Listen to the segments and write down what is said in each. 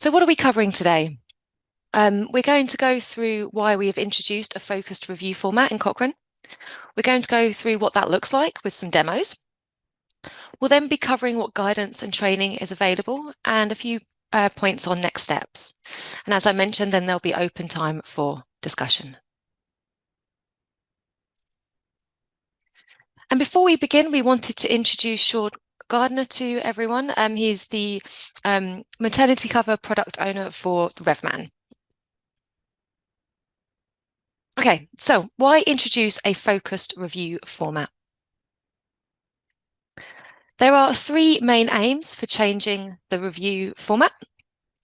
So what are we covering today? We're going to go through why we have introduced a focused review format in Cochrane. We're going to go through what that looks like with some demos. We'll then be covering what guidance and training is available and a few points on next steps. And as I mentioned, then there'll be open time for discussion. And before we begin, we wanted to introduce Sean Gardner to everyone. He's the maternity cover product owner for the RevMan. Okay, so why introduce a focused review format? There are three main aims for changing the review format.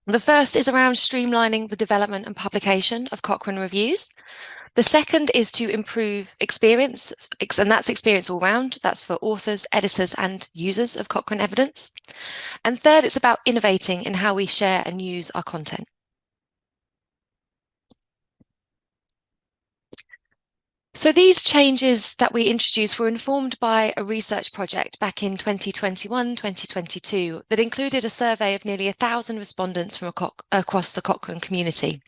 The first is around streamlining the development and publication of Cochrane reviews. The second is to improve experience, and that's experience all round. That's for authors, editors, and users of Cochrane evidence. And third, it's about innovating in how we share and use our content. So these changes that we introduced were informed by a research project back in 2021, 2022 that included a survey of nearly 1,000 respondents from across the Cochrane community.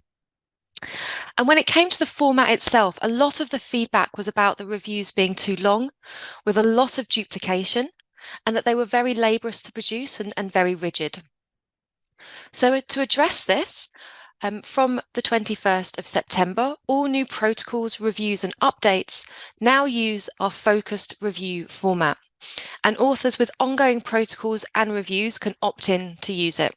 And when it came to the format itself, a lot of the feedback was about the reviews being too long, with a lot of duplication, and that they were very laborious to produce and very rigid. So to address this, from the 21st of September, all new protocols, reviews and updates now use our focused review format, and authors with ongoing protocols and reviews can opt in to use it.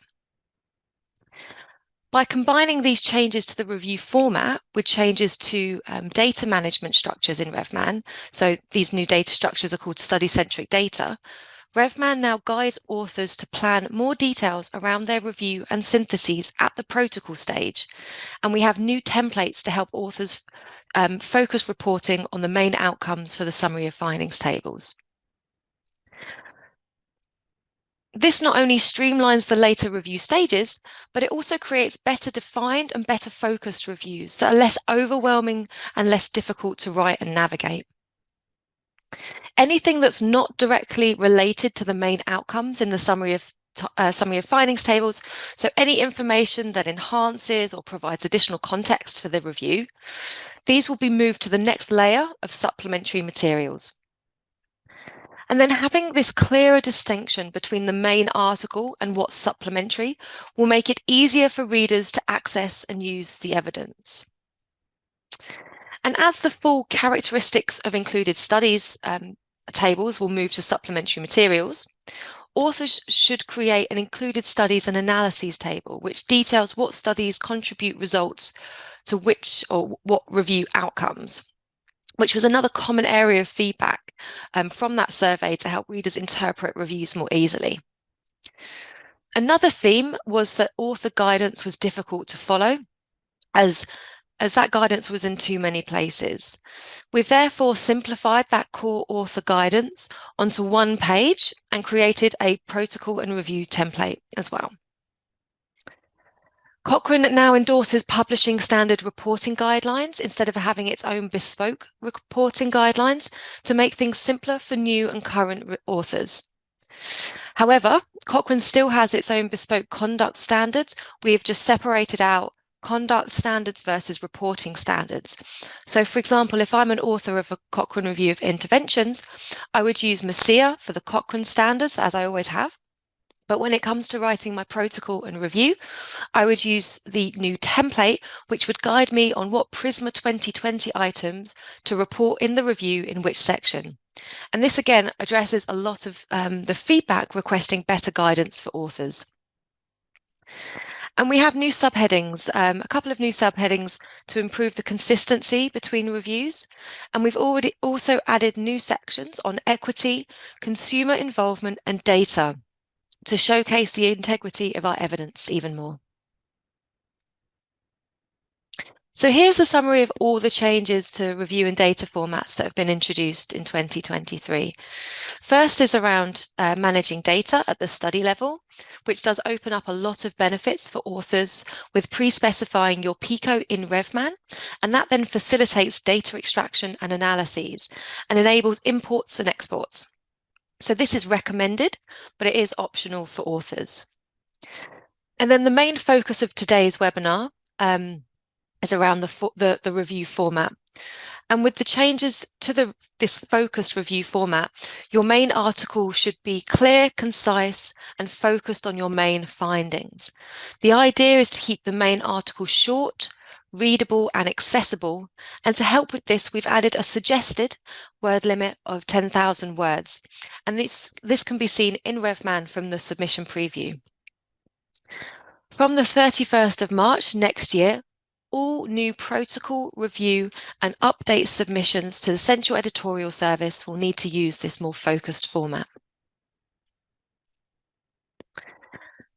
By combining these changes to the review format with changes to data management structures in RevMan, so these new data structures are called study-centric data, RevMan now guides authors to plan more details around their review and syntheses at the protocol stage. And we have new templates to help authors focus reporting on the main outcomes for the summary of findings tables. This not only streamlines the later review stages, but it also creates better defined and better focused reviews that are less overwhelming and less difficult to write and navigate. Anything that's not directly related to the main outcomes in the summary of findings tables, so any information that enhances or provides additional context for the review, these will be moved to the next layer of supplementary materials. And then having this clearer distinction between the main article and what's supplementary will make it easier for readers to access and use the evidence. And as the full characteristics of included studies tables will move to supplementary materials, authors should create an included studies and analyses table, which details what studies contribute results to which or what review outcomes, which was another common area of feedback from that survey to help readers interpret reviews more easily. Another theme was that author guidance was difficult to follow, as that guidance was in too many places. We've therefore simplified that core author guidance onto one page and created a protocol and review template as well. Cochrane now endorses publishing standard reporting guidelines instead of having its own bespoke reporting guidelines to make things simpler for new and current authors. However, Cochrane still has its own bespoke conduct standards. We have just separated out conduct standards versus reporting standards. So, for example, if I'm an author of a Cochrane Review of Interventions, I would use MASIA for the Cochrane standards, as I always have. But when it comes to writing my protocol and review, I would use the new template, which would guide me on what PRISMA 2020 items to report in the review in which section. And this, again, addresses a lot of the feedback requesting better guidance for authors. And we have new subheadings, a couple of new subheadings to improve the consistency between reviews. And we've already also added new sections on equity, consumer involvement, and data to showcase the integrity of our evidence even more. So here's a summary of all the changes to review and data formats that have been introduced in 2023. First is around managing data at the study level, which does open up a lot of benefits for authors with pre-specifying your PICO in RevMan, and that then facilitates data extraction and analyses and enables imports and exports. So this is recommended, but it is optional for authors. And then the main focus of today's webinar is around the review format. And with the changes to this focused review format, your main article should be clear, concise, and focused on your main findings. The idea is to keep the main article short, readable, and accessible. And to help with this, we've added a suggested word limit of 10,000 words. And this can be seen in RevMan from the submission preview. From the 31st of March next year, all new protocol, review, and update submissions to the Central Editorial Service will need to use this more focused format.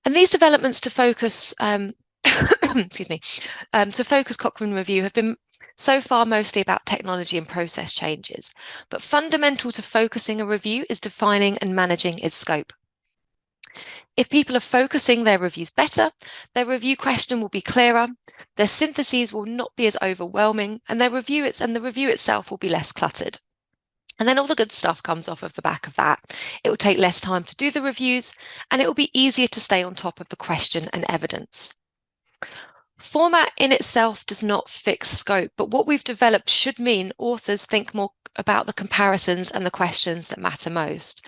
And these developments to focus, excuse me, to focus Cochrane Review have been so far mostly about technology and process changes, but fundamental to focusing a review is defining and managing its scope. If people are focusing their reviews better, their review question will be clearer, their syntheses will not be as overwhelming, and the review itself will be less cluttered. And then all the good stuff comes off of the back of that. It will take less time to do the reviews, and it will be easier to stay on top of the question and evidence. Format in itself does not fix scope, but what we've developed should mean authors think more about the comparisons and the questions that matter most.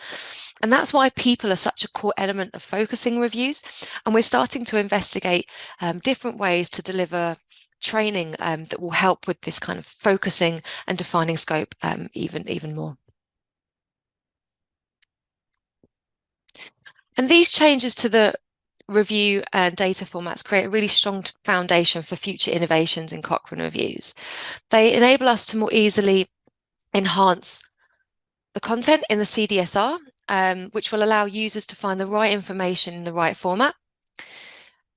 And that's why people are such a core element of focusing reviews. And we're starting to investigate different ways to deliver training that will help with this kind of focusing and defining scope even more. And these changes to the review and data formats create a really strong foundation for future innovations in Cochrane reviews. They enable us to more easily enhance the content in the CDSR, which will allow users to find the right information in the right format.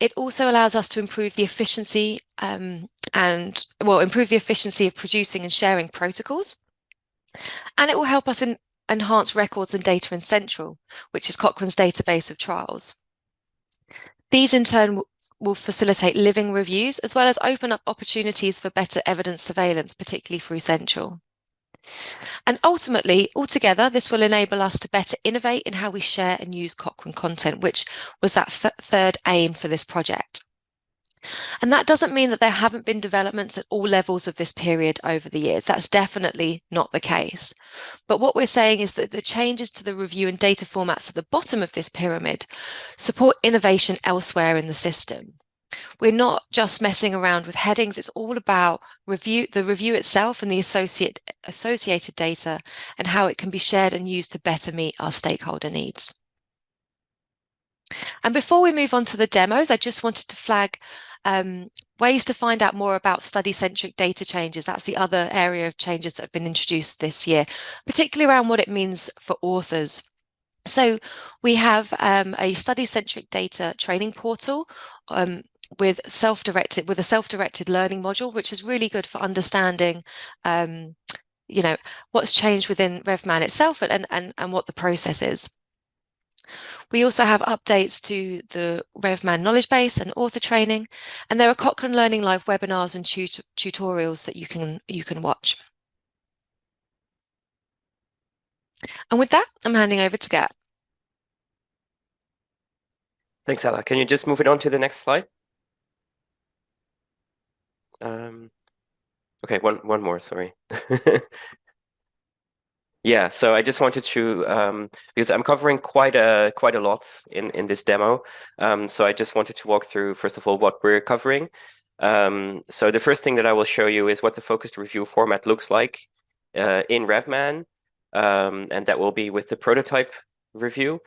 It also allows us to improve the efficiency improve the efficiency of producing and sharing protocols. And it will help us enhance records and data in Central, which is Cochrane's database of trials. These in turn will facilitate living reviews, as well as open up opportunities for better evidence surveillance, particularly through Central. And ultimately, altogether, this will enable us to better innovate in how we share and use Cochrane content, which was that third aim for this project. And that doesn't mean that there haven't been developments at all levels of this period over the years. That's definitely not the case. But what we're saying is that the changes to the review and data formats at the bottom of this pyramid support innovation elsewhere in the system. We're not just messing around with headings. It's all about the review itself and the associated data and how it can be shared and used to better meet our stakeholder needs. And before we move on to the demos, I just wanted to flag ways to find out more about study-centric data changes. That's the other area of changes that have been introduced this year, particularly around what it means for authors. So we have a study-centric data training portal with a self-directed learning module, which is really good for understanding what's changed within RevMan itself and what the process is. We also have updates to the RevMan knowledge base and author training, and there are Cochrane Learning live webinars and tutorials that you can watch. And with that, I'm handing over to Gert. Thanks, Ella. Can you just move it on to the next slide? Okay, one more, sorry. Yeah, so I just wanted to, because I'm covering quite a lot in this demo, so I just wanted to walk through, first of all, what we're covering. So the first thing that I will show you is what the focused review format looks like in RevMan, and that will be with the prototype review.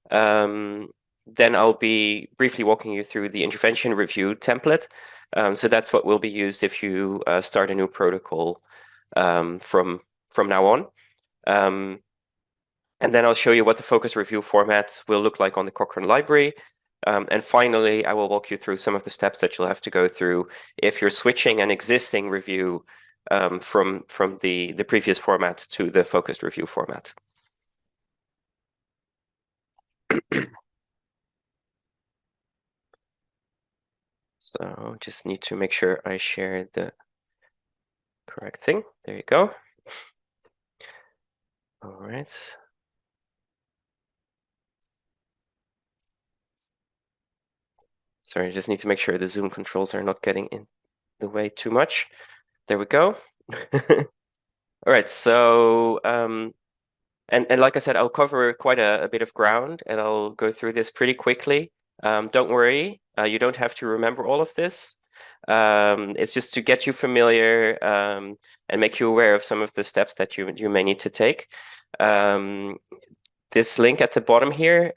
Then I'll be briefly walking you through the intervention review template. So that's what will be used if you start a new protocol from now on. And then I'll show you what the focus review format will look like on the Cochrane library. And finally, I will walk you through some of the steps that you'll have to go through if you're switching an existing review from the previous format to the focused review format. So just need to make sure I share the correct thing. There you go. All right. Sorry, I just need to make sure the Zoom controls are not getting in the way too much. There we go. All right, so and like I said, I'll cover quite a bit of ground, and I'll go through this pretty quickly. Don't worry, you don't have to remember all of this. It's just to get you familiar and make you aware of some of the steps that you may need to take. This link at the bottom here,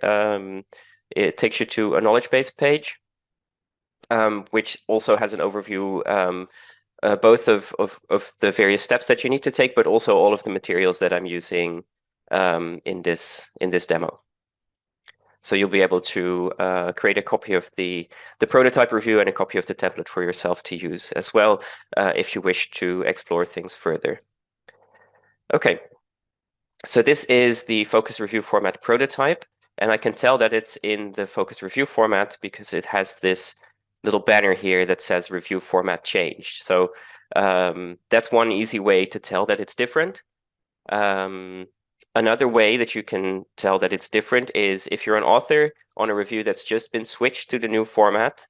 it takes you to a knowledge base page, which also has an overview both of the various steps that you need to take, but also all of the materials that I'm using in this demo. So you'll be able to create a copy of the prototype review and a copy of the template for yourself to use as well if you wish to explore things further. Okay, so this is the focus review format prototype, and I can tell that it's in the focus review format because it has this little banner here that says review format changed. So that's one easy way to tell that it's different. Another way that you can tell that it's different is if you're an author on a review that's just been switched to the new format,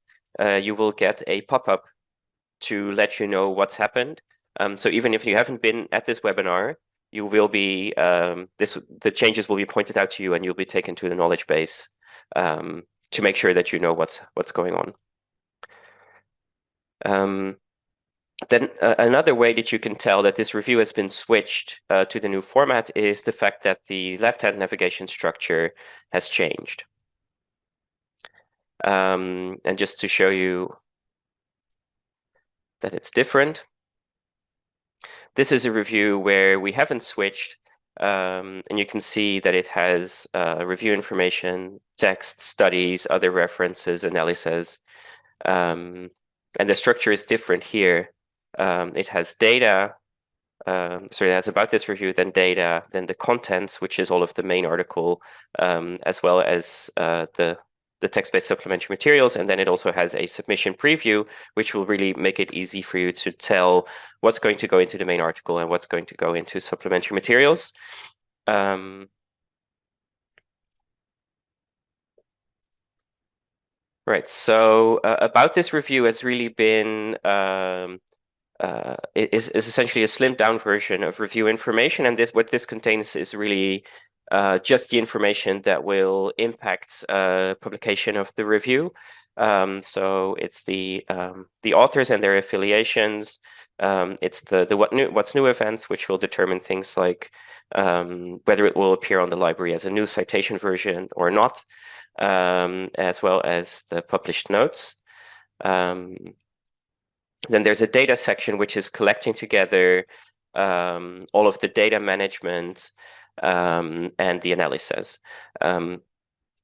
you will get a pop-up to let you know what's happened. So even if you haven't been at this webinar, you will be the changes will be pointed out to you, and you'll be taken to the knowledge base to make sure that you know what's going on. Then another way that you can tell that this review has been switched to the new format is the fact that the left-hand navigation structure has changed. And just to show you that it's different, this is a review where we haven't switched, and you can see that it has review information, text, studies, other references, analyses, and the structure is different here. It has data, so it has about this review, then data, then the contents, which is all of the main article, as well as the text-based supplementary materials, and then it also has a submission preview, which will really make it easy for you to tell what's going to go into the main article and what's going to go into supplementary materials. Right, so about this review has really been is essentially a slimmed down version of review information, and what this contains is really just the information that will impact publication of the review. So it's the authors and their affiliations. It's the what's new events, which will determine things like whether it will appear on the library as a new citation version or not, as well as the published notes. Then there's a data section, which is collecting together all of the data management and the analysis.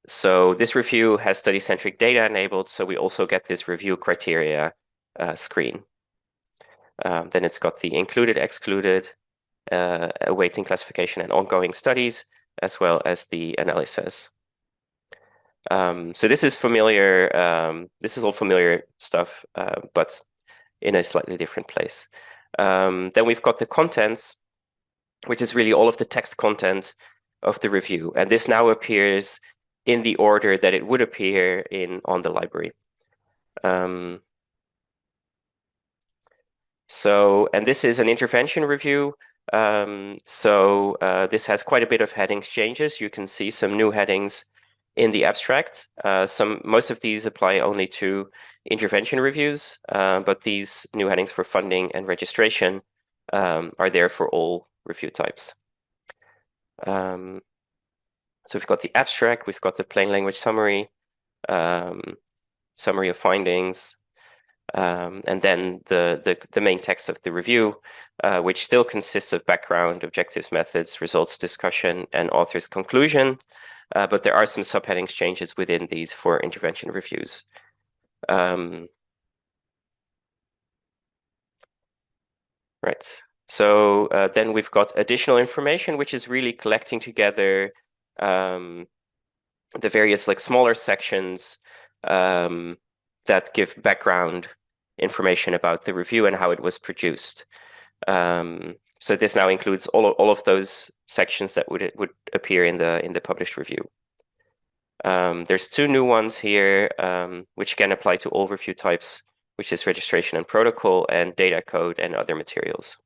So this review has study-centric data enabled, so we also get this review criteria screen. Then it's got the included, excluded, awaiting classification and ongoing studies, as well as the analysis. So this is familiar. This is all familiar stuff, but in a slightly different place. Then we've got the contents, which is really all of the text content of the review. And this now appears in the order that it would appear on the library. And this is an intervention review. This has quite a bit of headings changes. You can see some new headings in the abstract. Most of these apply only to intervention reviews, but these new headings for funding and registration are there for all review types. So we've got the abstract, we've got the plain language summary, summary of findings, and then the main text of the review, which still consists of background, objectives, methods, results, discussion, and author's conclusion. But there are some subheadings changes within these for intervention reviews. Right. So then we've got additional information, which is really collecting together the various smaller sections that give background information about the review and how it was produced. So this now includes all of those sections that would appear in the published review. There's two new ones here, which can apply to all review types, which is registration and protocol, and data code and other materials.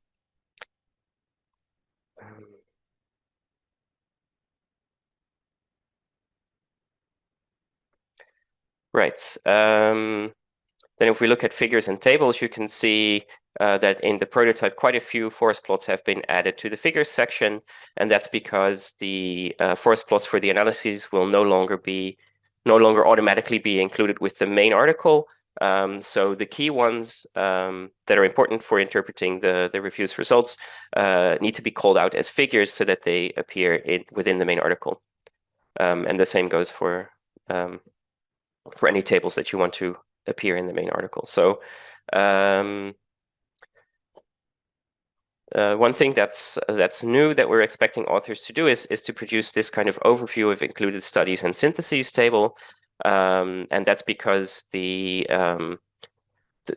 Right. Then if we look at figures and tables, you can see that in the prototype, quite a few forest plots have been added to the figures section. And that's because the forest plots for the analyses will no longer automatically be included with the main article. So the key ones that are important for interpreting the review's results need to be called out as figures so that they appear within the main article. And the same goes for any tables that you want to appear in the main article. So one thing that's new that we're expecting authors to do is to produce this kind of overview of included studies and syntheses table. And that's because the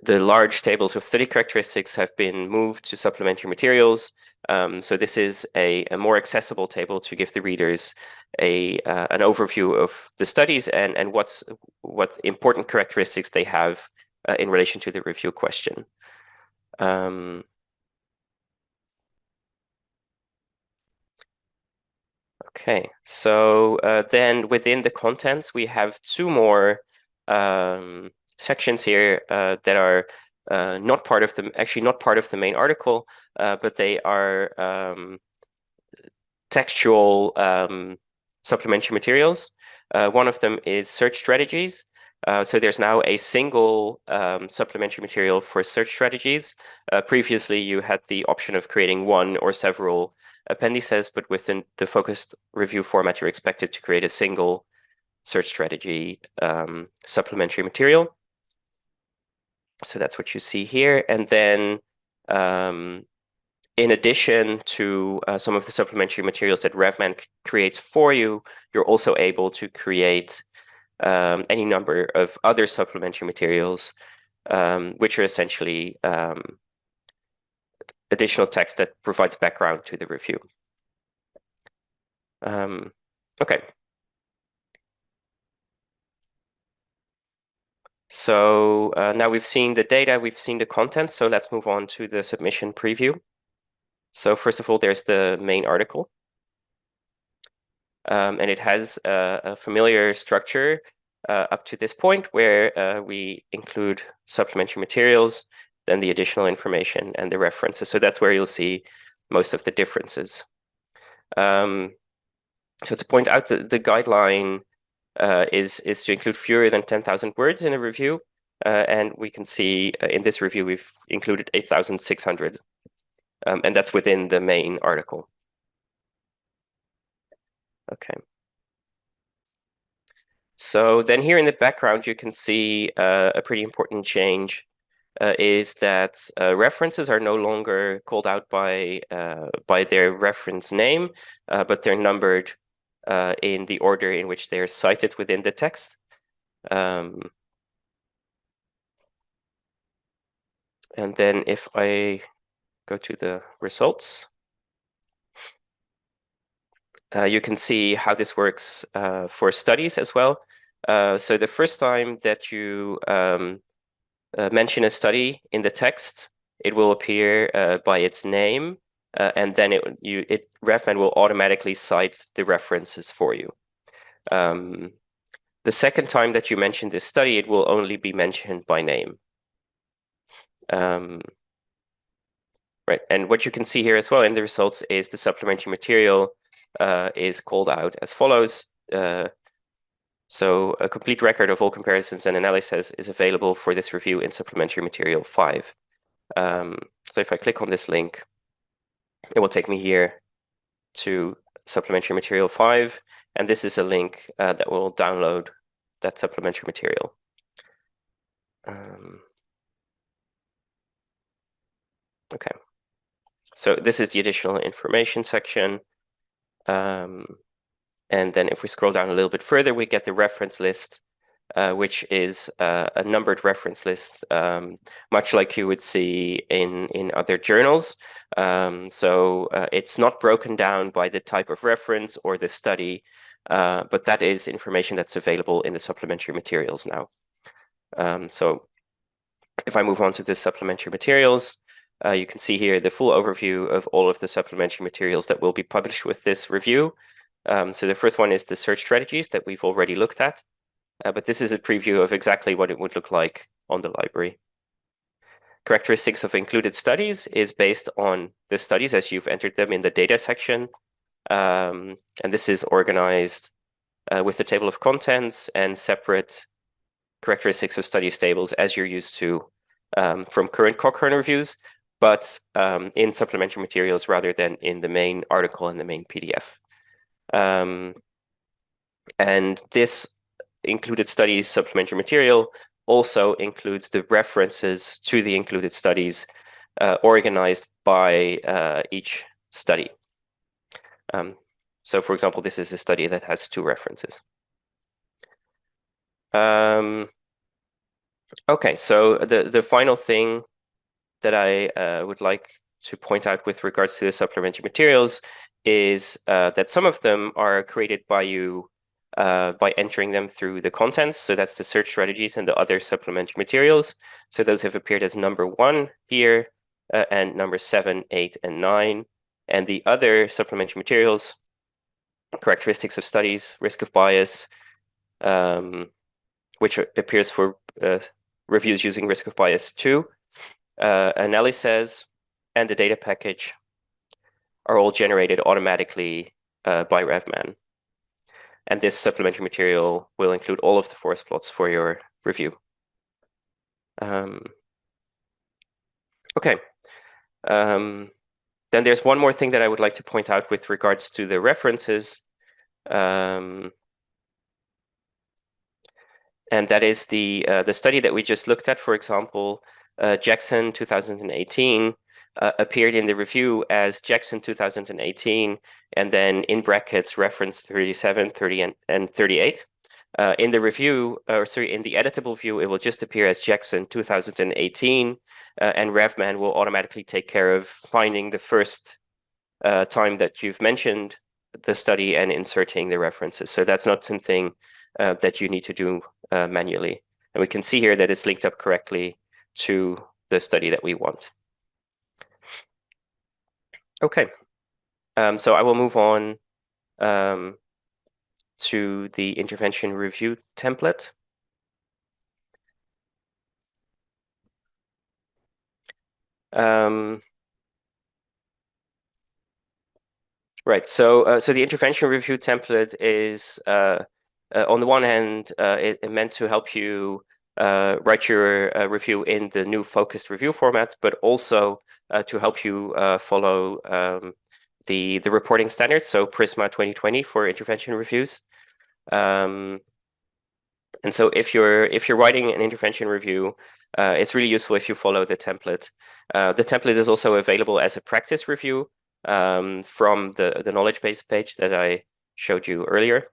large tables of study characteristics have been moved to supplementary materials. So this is a more accessible table to give the readers an overview of the studies and what important characteristics they have in relation to the review question. Okay, so then within the contents, we have two more sections here that are not part of the main article, but they are textual supplementary materials. One of them is search strategies. So there's now a single supplementary material for search strategies. Previously, you had the option of creating one or several appendices, but within the focused review format, you're expected to create a single search strategy supplementary material. So that's what you see here. And then in addition to some of the supplementary materials that RevMan creates for you, you're also able to create any number of other supplementary materials, which are essentially additional text that provides background to the review. Okay. So now we've seen the data, we've seen the content, so let's move on to the submission preview. So first of all, there's the main article. And it has a familiar structure up to this point where we include supplementary materials, then the additional information and the references. So that's where you'll see most of the differences. So to point out, the guideline is to include fewer than 10,000 words in a review. And we can see in this review, we've included 8,600. And that's within the main article. Okay. So then here in the background, you can see a pretty important change is that references are no longer called out by their reference name, but they're numbered in the order in which they are cited within the text. And then if I go to the results, you can see how this works for studies as well. So the first time that you mention a study in the text, it will appear by its name, and then RevMan will automatically cite the references for you. The second time that you mention this study, it will only be mentioned by name. Right, and what you can see here as well in the results is the supplementary material is called out as follows. So a complete record of all comparisons and analyses is available for this review in supplementary material 5. So if I click on this link, it will take me here to supplementary material 5. And this is a link that will download that supplementary material. Okay. So this is the additional information section. And then if we scroll down a little bit further, we get the reference list which is a numbered reference list, much like you would see in other journals. So it's not broken down by the type of reference or the study, but that is information that's available in the supplementary materials now. So if I move on to the supplementary materials, you can see here the full overview of all of the supplementary materials that will be published with this review. So the first one is the search strategies that we've already looked at, but this is a preview of exactly what it would look like on the library. Characteristics of included studies is based on the studies as you've entered them in the data section. And this is organized with the table of contents and separate characteristics of studies tables as you're used to from current Cochrane reviews, but in supplementary materials rather than in the main article and the main PDF. And this included studies supplementary material also includes the references to the included studies organized by each study. So for example, this is a study that has 2 references. Okay, so the final thing that I would like to point out with regards to the supplementary materials is that some of them are created by you by entering them through the contents. So that's the search strategies and the other supplementary materials. So those have appeared as number 1 here and number 7, 8, and 9. And the other supplementary materials, characteristics of studies, risk of bias, which appears for reviews using risk of bias 2, analyses, and the data package are all generated automatically by RevMan. And this supplementary material will include all of the forest plots for your review. Okay. Then there's one more thing that I would like to point out with regards to the references. And that is the study that we just looked at. For example, Jackson 2018 appeared in the review as Jackson 2018, and then in brackets reference 37, 30, and 38. In the review, in the editable view, it will just appear as Jackson 2018, and RevMan will automatically take care of finding the first time that you've mentioned the study and inserting the references. So that's not something that you need to do manually. And we can see here that it's linked up correctly to the study that we want. Okay, so I will move on to the intervention review template. Right, so the intervention review template is on the one hand, it meant to help you write your review in the new focused review format, but also to help you follow the reporting standards, so Prisma 2020 for intervention reviews. And so if you're writing an intervention review, it's really useful if you follow the template. The template is also available as a practice review from the knowledge base page that I showed you earlier.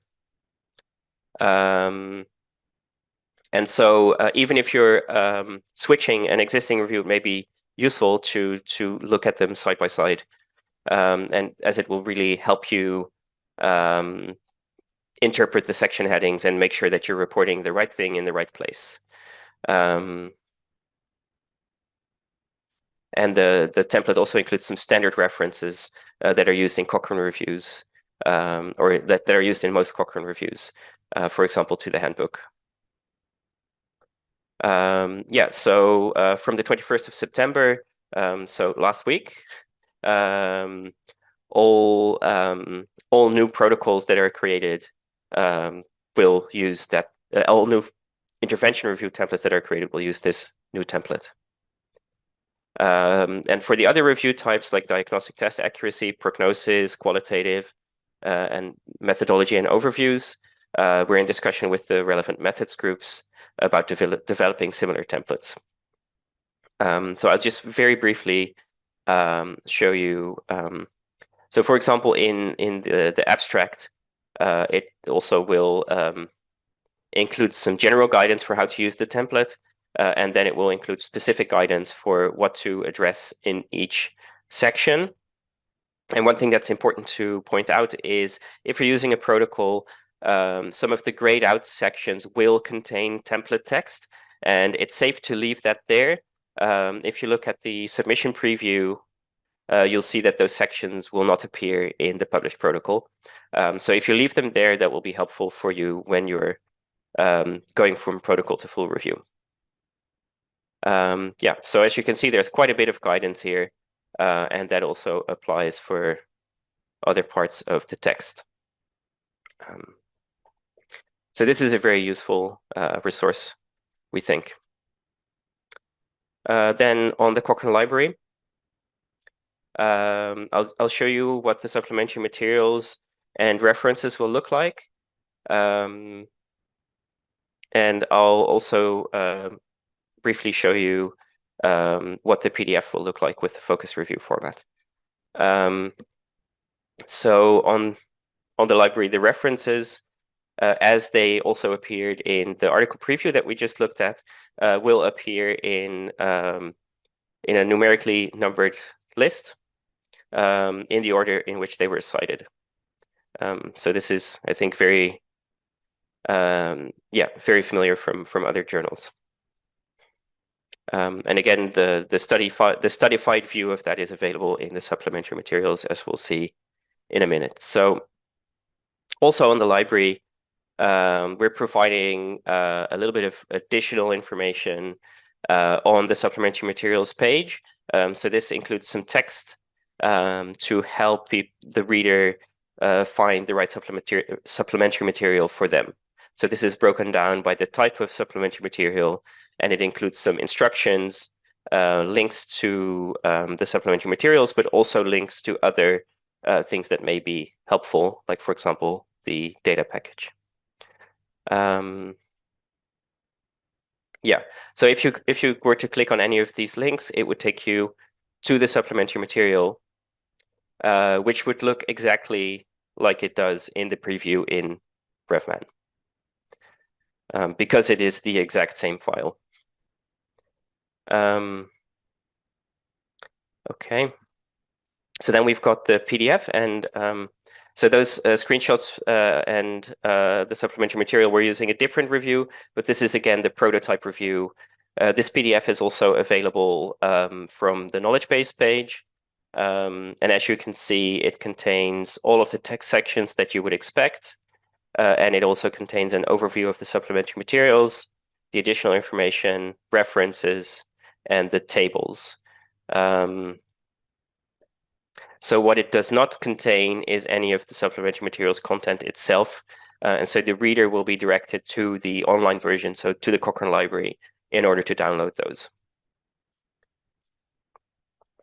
And so even if you're switching an existing review, it may be useful to look at them side by side, and as it will really help you interpret the section headings and make sure that you're reporting the right thing in the right place. And the template also includes some standard references that are used in Cochrane reviews, or that are used in most Cochrane reviews, for example, to the handbook. Yeah, so from the 21st of September, so last week, all new protocols that are created will use that, all new intervention review templates that are created will use this new template. And for the other review types like diagnostic test accuracy, prognosis, qualitative, and methodology and overviews, we're in discussion with the relevant methods groups about developing similar templates. So I'll just very briefly show you. So for example, in the abstract, it also will includes some general guidance for how to use the template, and then it will include specific guidance for what to address in each section. And one thing that's important to point out is if you're using a protocol, some of the grayed out sections will contain template text, and it's safe to leave that there. If you look at the submission preview, you'll see that those sections will not appear in the published protocol. So if you leave them there, that will be helpful for you when you're going from protocol to full review. Yeah, so as you can see, there's quite a bit of guidance here, and that also applies for other parts of the text. So this is a very useful resource, we think. Then on the Cochrane library, I'll show you what the supplementary materials and references will look like. And I'll also briefly show you what the PDF will look like with the focus review format. So on the library, the references, as they also appeared in the article preview that we just looked at, will appear in a numerically numbered list in the order in which they were cited. So this is, I think, very familiar from other journals. And again, the studified view of that is available in the supplementary materials, as we'll see in a minute. So also on the library, we're providing a little bit of additional information on the supplementary materials page. So this includes some text to help the reader find the right supplementary material for them. So this is broken down by the type of supplementary material, and it includes some instructions, links to the supplementary materials, but also links to other things that may be helpful, like, for example, the data package. Yeah, so if you were to click on any of these links, it would take you to the supplementary material, which would look exactly like it does in the preview in RevMan, because it is the exact same file. Okay, so then we've got the PDF, and so those screenshots and the supplementary material, we're using a different review, but this is again the prototype review. This PDF is also available from the knowledge base page. And as you can see, it contains all of the text sections that you would expect. And it also contains an overview of the supplementary materials, the additional information, references, and the tables. So what it does not contain is any of the supplementary materials content itself. And so the reader will be directed to the online version, so to the Cochrane library, in order to download those.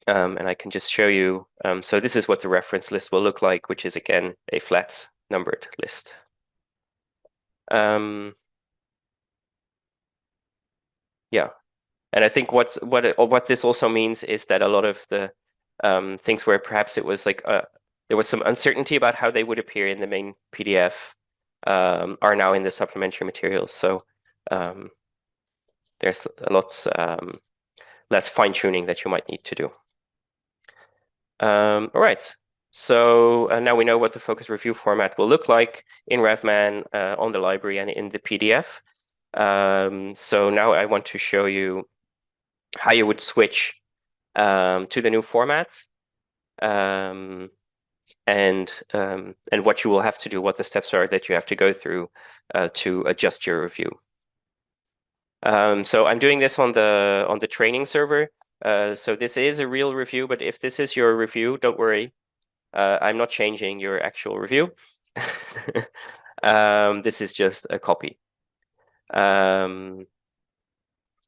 And I can just show you. So this is what the reference list will look like, which is, again, a flat numbered list. Yeah, and I think what this also means is that a lot of the things where perhaps it was like there was some uncertainty about how they would appear in the main PDF are now in the supplementary materials. So there's a lot less fine-tuning that you might need to do. All right, so now we know what the focus review format will look like in RevMan, on the library, and in the PDF. So now I want to show you how you would switch to the new format, and what you will have to do, what the steps are that you have to go through to adjust your review. So I'm doing this on the training server. So this is a real review, but if this is your review, don't worry. I'm not changing your actual review. This is just a copy. All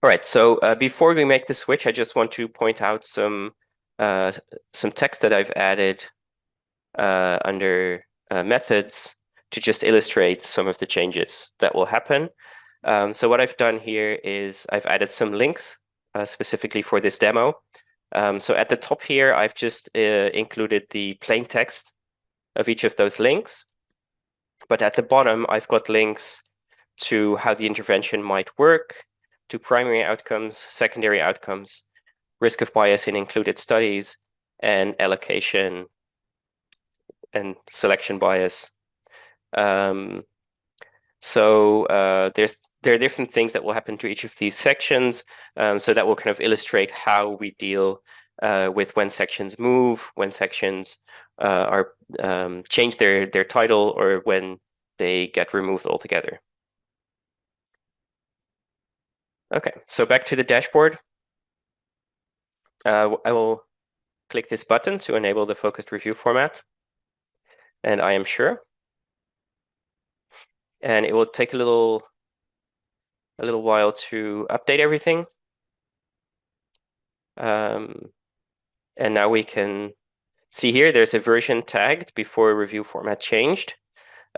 right, so before we make the switch, I just want to point out some text that I've added under methods to just illustrate some of the changes that will happen. So what I've done here is I've added some links specifically for this demo. So at the top here, I've just included the plain text of each of those links. But at the bottom, I've got links to how the intervention might work, to primary outcomes, secondary outcomes, risk of bias in included studies, and allocation and selection bias. There are different things that will happen to each of these sections. So that will kind of illustrate how we deal with when sections move, when sections are change their title, or when they get removed altogether. Okay, so back to the dashboard. I will click this button to enable the focused review format, and I am sure. And it will take a little while to update everything. And now we can see here there's a version tagged before review format changed.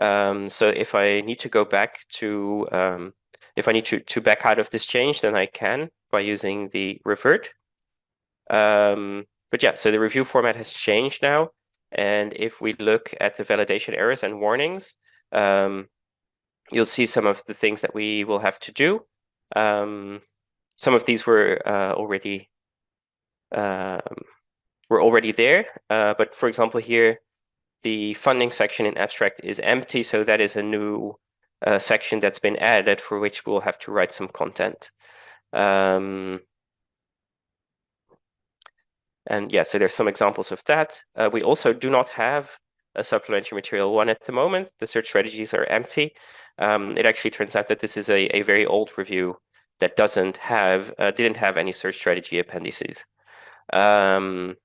So if I need to go back to, if I need to back out of this change, then I can by using the revert. But yeah, so the review format has changed now. And if we look at the validation errors and warnings, you'll see some of the things that we will have to do. Some of these were already there. But for example, here, the funding section in abstract is empty. So that is a new section that's been added for which we'll have to write some content. And yeah, so there's some examples of that. We also do not have a supplementary material 1 at the moment. The search strategies are empty. It actually turns out that this is a very old review that didn't have any search strategy appendices. There's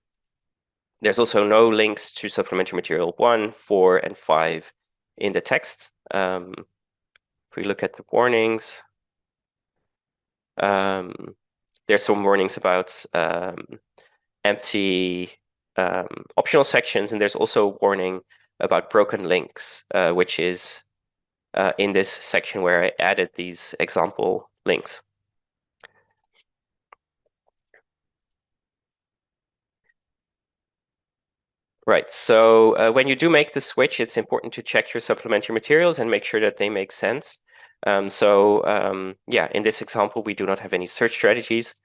also no links to supplementary material 1, 4, and 5 in the text. If we look at the warnings, there's some warnings about empty optional sections, and there's also a warning about broken links, which is in this section where I added these example links. Right, so when you do make the switch, it's important to check your supplementary materials and make sure that they make sense. Yeah, in this example, we do not have any search strategies.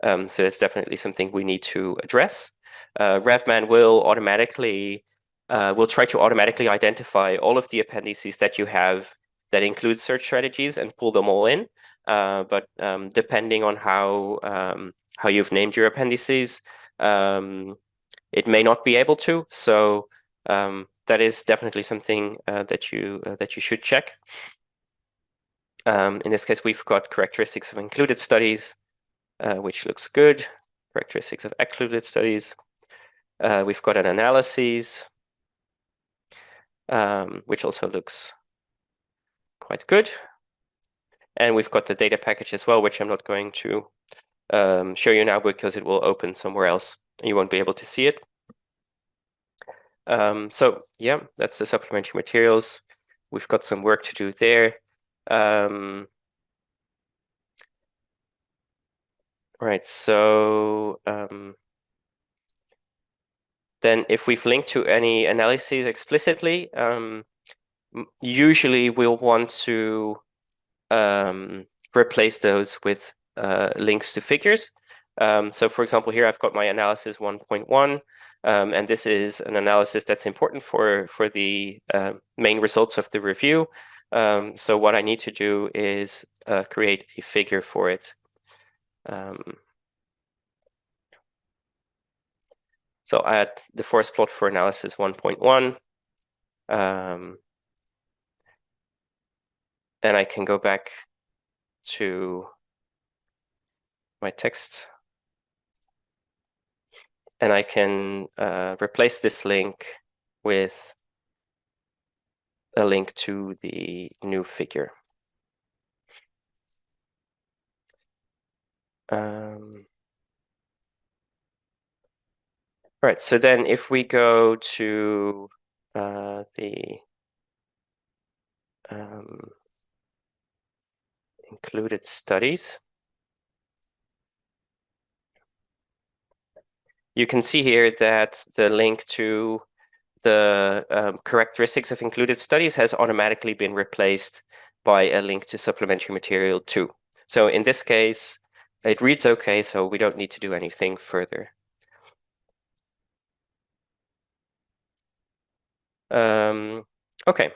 So that's definitely something we need to address. RevMan will try to automatically identify all of the appendices that you have that include search strategies and pull them all in. But depending on how you've named your appendices, it may not be able to. So that is definitely something that you should check. In this case, we've got characteristics of included studies, which looks good. Characteristics of excluded studies. We've got an analysis, which also looks quite good. And we've got the data package as well, which I'm not going to show you now because it will open somewhere else. You won't be able to see it. So yeah, that's the supplementary materials. We've got some work to do there. Right, so then if we've linked to any analyses explicitly, usually we'll want to replace those with links to figures. So for example, here I've got my analysis 1.1, and this is an analysis that's important for the main results of the review. So what I need to do is create a figure for it. So I add the forest plot for analysis 1.1. And I can go back to my text. And I can replace this link with a link to the new figure. Right, so then if we go to the included studies, you can see here that the link to the characteristics of included studies has automatically been replaced by a link to supplementary material 2. So in this case, it reads okay, so we don't need to do anything further. Okay.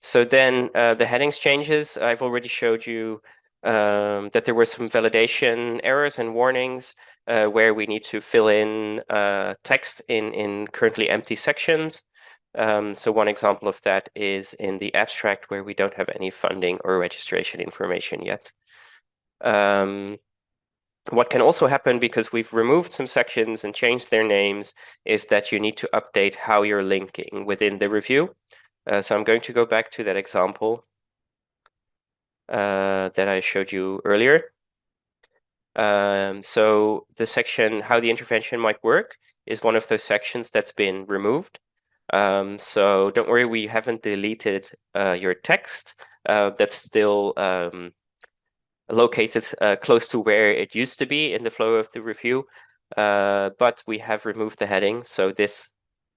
So then the headings changes. I've already showed you that there were some validation errors and warnings where we need to fill in text in currently empty sections. So one example of that is in the abstract where we don't have any funding or registration information yet. What can also happen, because we've removed some sections and changed their names, is that you need to update how you're linking within the review. So I'm going to go back to that example that I showed you earlier. So the section, how the intervention might work, is one of those sections that's been removed. So don't worry, we haven't deleted your text. That's still located close to where it used to be in the flow of the review. But we have removed the heading, so this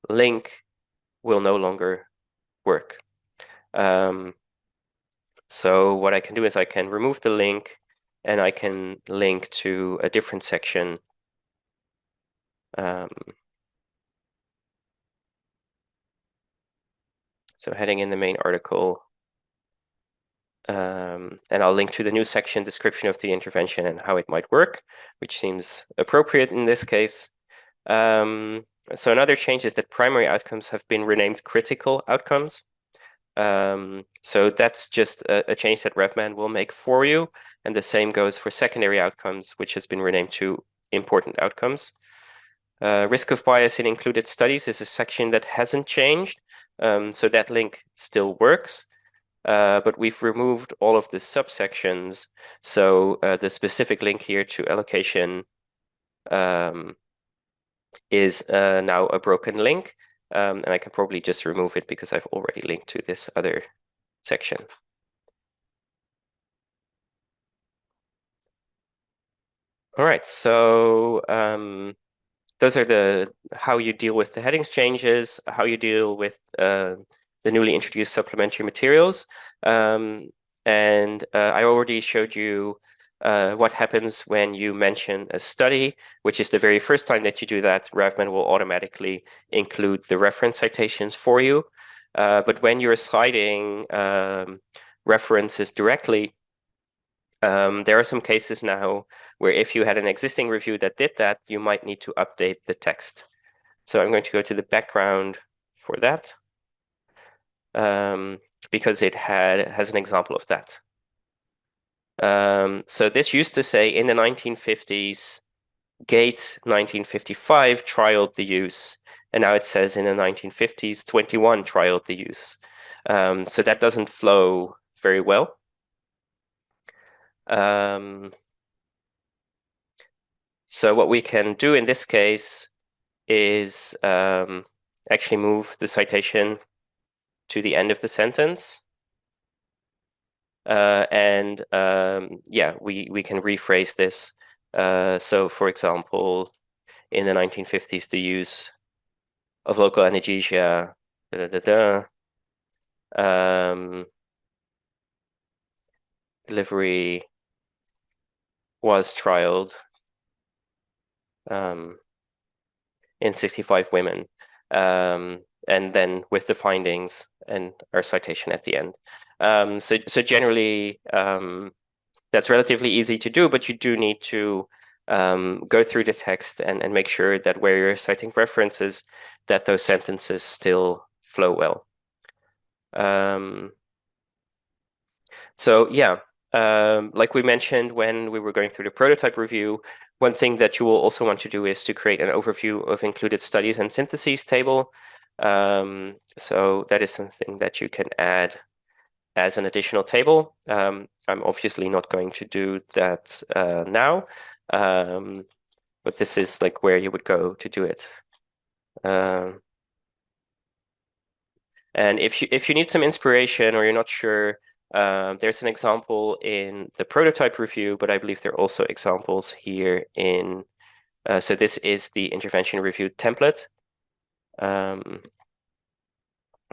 link will no longer work. So what I can do is I can remove the link and I can link to a different section. So heading in the main article, and I'll link to the new section, description of the intervention and how it might work, which seems appropriate in this case. So another change is that primary outcomes have been renamed critical outcomes. So that's just a change that RevMan will make for you. And the same goes for secondary outcomes, which has been renamed to important outcomes. Risk of bias in included studies is a section that hasn't changed. So that link still works, but we've removed all of the subsections. So the specific link here to allocation is now a broken link. And I can probably just remove it because I've already linked to this other section. All right, so those are the how you deal with the headings changes, how you deal with the newly introduced supplementary materials. And I already showed you what happens when you mention a study, which is the very first time that you do that, RevMan will automatically include the reference citations for you. But when you're citing references directly, there are some cases now where if you had an existing review that did that, you might need to update the text. So I'm going to go to the background for that, because it has an example of that. So this used to say in the 1950s, Gates 1955 trialed the use, and now it says in the 1950s, 21 trialed the use. So that doesn't flow very well. So what we can do in this case is actually move the citation to the end of the sentence. And yeah, we can rephrase this. So for example, in the 1950s, the use of local anesthesia, delivery was trialed in 65 women, and then with the findings and our citation at the end. So generally, that's relatively easy to do, but you do need to go through the text and make sure that where you're citing references, that those sentences still flow well. So yeah, like we mentioned when we were going through the prototype review, one thing that you will also want to do is to create an overview of included studies and syntheses table. So that is something that you can add as an additional table. I'm obviously not going to do that now, but this is like where you would go to do it. And if you need some inspiration or you're not sure, there's an example in the prototype review, but I believe there are also examples here in, so this is the intervention review template.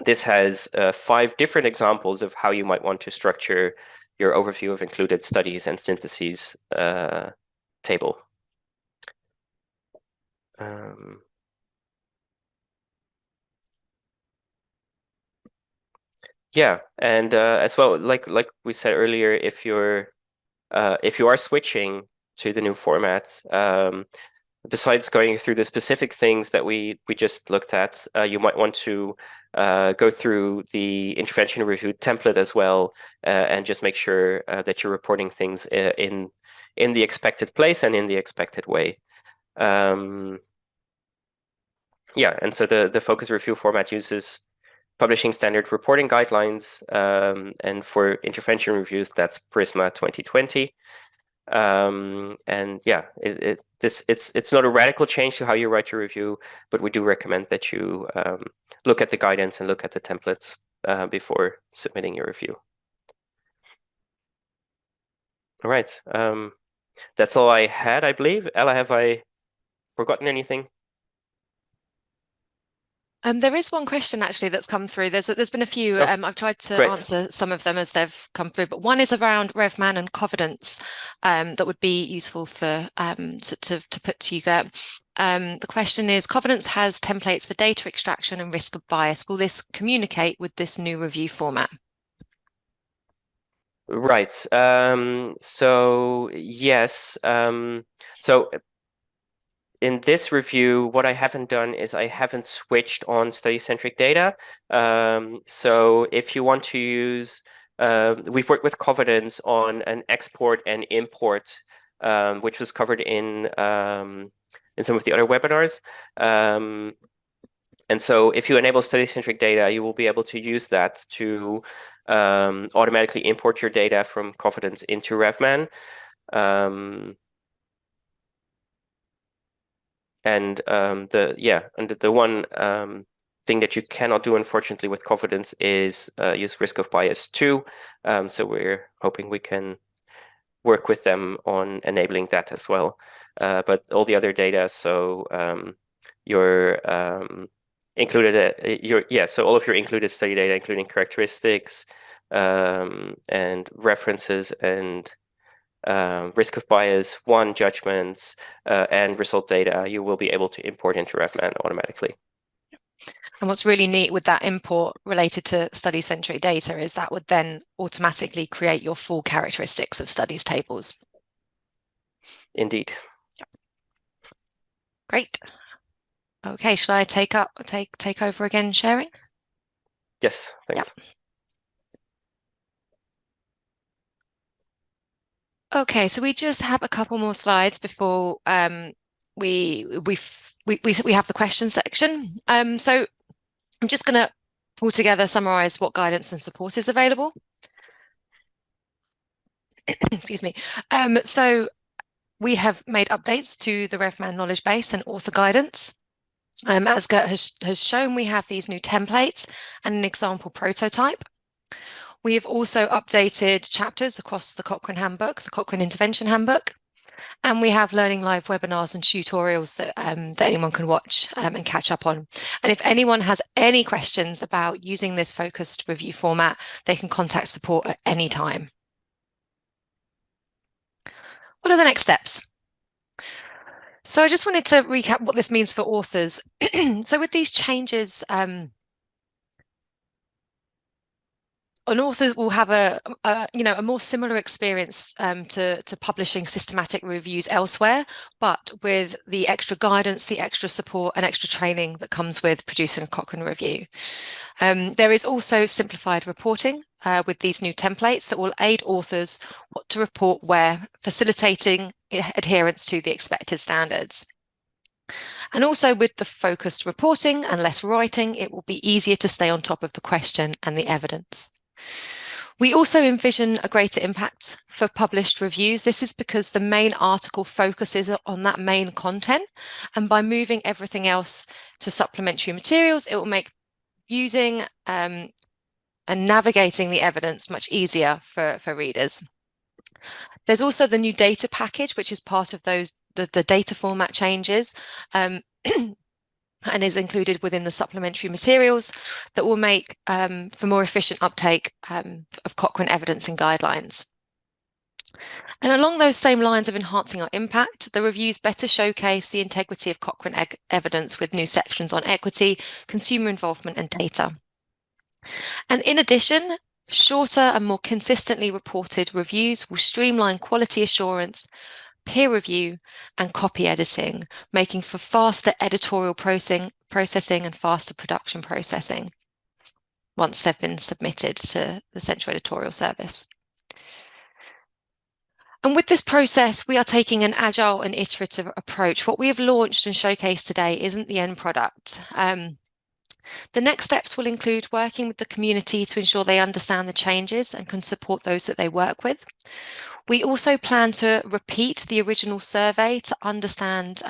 this has 5 different examples of how you might want to structure your overview of included studies and syntheses table. Yeah, and as well, like we said earlier, if you are switching to the new format, besides going through the specific things that we just looked at, you might want to go through the intervention review template as well, and just make sure that you're reporting things in the expected place and in the expected way. Yeah, and so the focus review format uses publishing standard reporting guidelines, and for intervention reviews, that's Prisma 2020. And yeah, it's not a radical change to how you write your review, but we do recommend that you look at the guidance and look at the templates before submitting your review. All right, that's all I had, I believe. Ella, have I forgotten anything? There is one question actually that's come through. There's been a few. Oh, I've tried to great. answer some of them as they've come through, but one is around RevMan and confidence that would be useful for to put to you, Gert. The question is, Confidence has templates for data extraction and risk of bias. Will this communicate with this new review format? Right. So yes. So in this review, what I haven't done is I haven't switched on study-centric data. So if you want to use, we've worked with Confidence on an export and import, which was covered in some of the other webinars. And so if you enable study-centric data, you will be able to use that to automatically import your data from Confidence into RevMan. And the one thing that you cannot do, unfortunately, with Confidence is use risk of bias too. So we're hoping we can work with them on enabling that as well. But all the other data, so your included so all of your included study data, including characteristics and references and risk of bias, judgments, and result data, you will be able to import into RevMan automatically. And what's really neat with that import related to study-centric data is that would then automatically create your full characteristics of studies tables. Indeed. Yep. Great. Okay, should I take over again sharing? Yes, thanks. Yep. Okay, so we just have a couple more slides before we have the question section. So I'm just going to pull together, summarize what guidance and support is available. Excuse me. So we have made updates to the RevMan knowledge base and author guidance. As Gert has shown, we have these new templates and an example prototype. We have also updated chapters across the Cochrane Handbook, the Cochrane Intervention Handbook, and we have learning live webinars and tutorials that anyone can watch and catch up on. And if anyone has any questions about using this focused review format, they can contact support at any time. What are the next steps? So I just wanted to recap what this means for authors. So with these changes, an author will have a more similar experience to publishing systematic reviews elsewhere, but with the extra guidance, the extra support and extra training that comes with producing a Cochrane review. There is also simplified reporting with these new templates that will aid authors what to report where, facilitating adherence to the expected standards. And also with the focused reporting and less writing, it will be easier to stay on top of the question and the evidence. We also envision a greater impact for published reviews. This is because the main article focuses on that main content, and by moving everything else to supplementary materials, it will make using and navigating the evidence much easier for readers. There's also the new data package, which is part of the data format changes. and is included within the supplementary materials that will make for more efficient uptake of Cochrane evidence and guidelines. And along those same lines of enhancing our impact, the reviews better showcase the integrity of Cochrane evidence with new sections on equity, consumer involvement, and data. And in addition, shorter and more consistently reported reviews will streamline quality assurance, peer review, and copy editing, making for faster editorial processing and faster production processing once they've been submitted to the Central Editorial Service. And with this process, we are taking an agile and iterative approach. What we have launched and showcased today isn't the end product. The next steps will include working with the community to ensure they understand the changes and can support those that they work with. We also plan to repeat the original survey to understand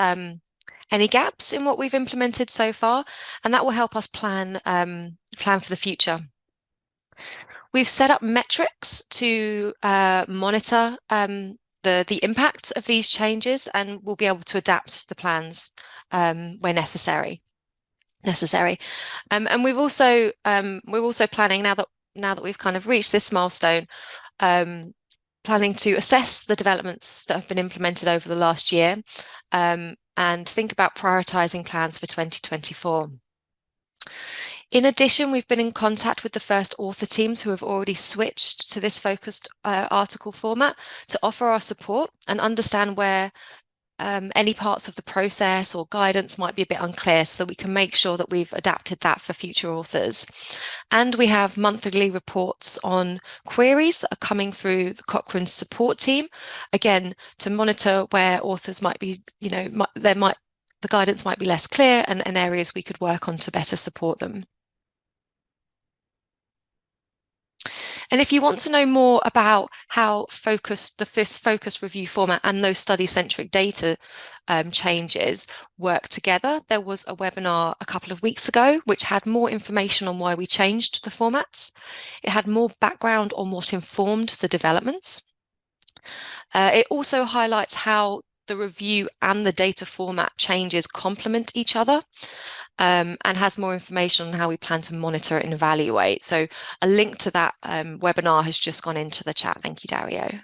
any gaps in what we've implemented so far, and that will help us plan for the future. We've set up metrics to monitor the impact of these changes, and we'll be able to adapt the plans where necessary. And we're also planning now that we've kind of reached this milestone, planning to assess the developments that have been implemented over the last year, and think about prioritizing plans for 2024. In addition, we've been in contact with the first author teams who have already switched to this focused article format to offer our support and understand where any parts of the process or guidance might be a bit unclear, so that we can make sure that we've adapted that for future authors. And we have monthly reports on queries that are coming through the Cochrane support team, again, to monitor where authors might be, the guidance might be less clear, and areas we could work on to better support them. And if you want to know more about how the fifth focus review format and those study-centric data changes work together, there was a webinar a couple of weeks ago which had more information on why we changed the formats. It had more background on what informed the developments. It also highlights how the review and the data format changes complement each other. And has more information on how we plan to monitor and evaluate. So a link to that webinar has just gone into the chat. Thank you, Dario.